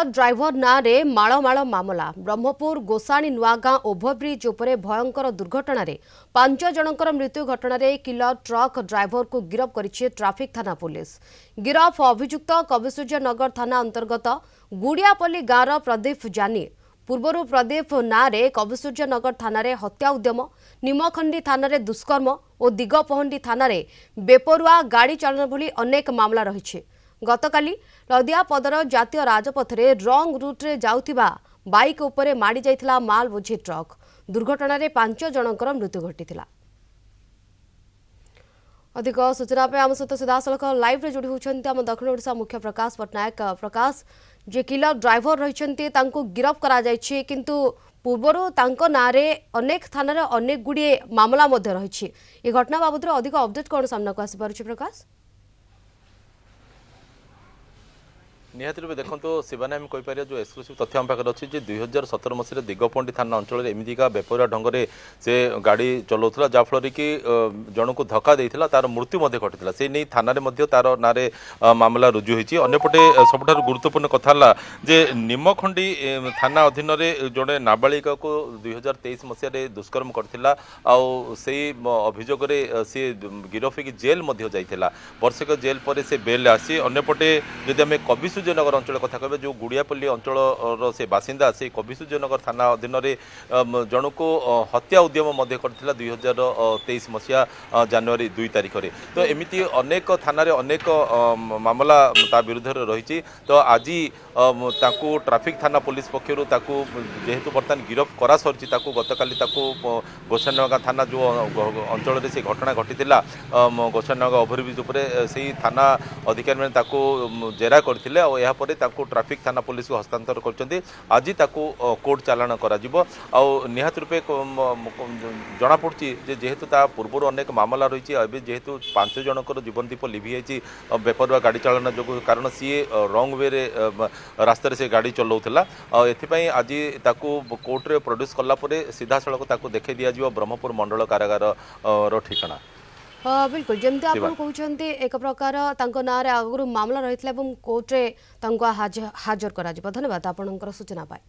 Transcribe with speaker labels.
Speaker 1: Killer driver नाँ माल मामला Brahmapur Gosani नुआगां overbridge उपरे भयंकर दुर्घटना रे 5 जनकर मृत्यु घटना रे किलर ट्रक ड्राइवर को गिरफ करिछि ट्राफिक थाना पुलिस। गिरफ अभियुक्त कविसूर्य नगर थाना अंतर्गत गुड़ियापल्ली गाँव प्रदीप जानी। पूर्वर प्रदीप नाँ कविसूर्य नगर थाना रे हत्या उद्यम, निमखंडी थाना रे दुष्कर्म और दिगपहंडी थाना रे बेपरुआ गाड़ी चालन भली अनेक मामला रही। गतकाली लदियापदर जातीय राजपथरे रंग रूट्रे जाउथिबा बाइक उपरे माड़ी जाइथिला माल बोझी ट्रक। दुर्घटना रे 5 जनकर मृत्यु घटिथिला। अधिक सूचना पे आम सहित सीधासलख लाइव रे जोड़ी होछन्ती आम दक्षिण ओडिशा मुख्य प्रकाश पटनायक। प्रकाश, जे किलर ड्राइवर रहिछन्ती तांको गिरफ करा जायछि, किंतु पूर्वरु तांको नारे अनेक थाना रे अनेक गुडिए मामला मध्ये रहिछि। ए घटना बाबद अधिक अपडेट कोन सामना को आसी पारुछि प्रकाश?
Speaker 2: निहाती रूपे देखो शिवानी आम कहीपर जो एक्सक्लूसिव तथ्य आम पाखे अच्छी 2017 मसीह दिगपहंडी थाना अंचल एमतीका बेपरिया ढंग से गाड़ी चलाऊला जहाँफल कि जन को धक्का देता तार मृत्यु घटी से नहीं थाना तार ना मामला रुजु होती। अंपटे सब गुरुत्वपूर्ण कथा जे निमखंडी थाना अधीन जड़े नाबालिका को 2023 मसीह दुष्कर्म करथिला आउ से अभियोग सी गिरफ होगी जेल जाइथिला। वर्षक जेल पर से बेल आसी। अंपटे जदि आम कविसूर्यनगर अंचल कथा कह जो गुड़ियापल्ली अंचल से बासिंदा से कविसूर्यनगर थाना अधीन जन को हत्या उद्यम करथिला 2023 मसीहा जनवरी 2 तारिख में। तो एमती अनेक थाना अनेक मामला ता विरुद्ध रही। तो आज ट्राफिक थाना पुलिस पक्षर जेहेतु बर्तमान गिरफ करा सरी गतकाली गोसाणीनगर थाना जो अंचल से घटना घटी गोसाणीनगर ओभरब्रिज उपरे से थाना अधिकारी मैंने जेरा करथिले और यह परे ट्राफिक थाना पुलिस को हस्तांतर करछन्ती। आज कोर्ट चालाण करा निहात रूपे जना पड़ी जेहेतु पूर्व अनेक मामला रही है। जेहेतु 5 जनकर जीवन दीप लिभि जाइए बेपरुआ गाड़ी चालन जो कारण सी रंग वे रास्तार से गाड़ी चलाऊला। एथिपाई आज कोर्टे प्रोड्यूस कलापर सीधा सड़क देखे दिज्व ब्रह्मपुर मंडल कारागार ठिकाना।
Speaker 1: बिल्कुल जमती आप कहते एक प्रकार ना आगु मामला रही कोर्टे हाजर करा। धन्यवाद आपनकर सूचना पाए।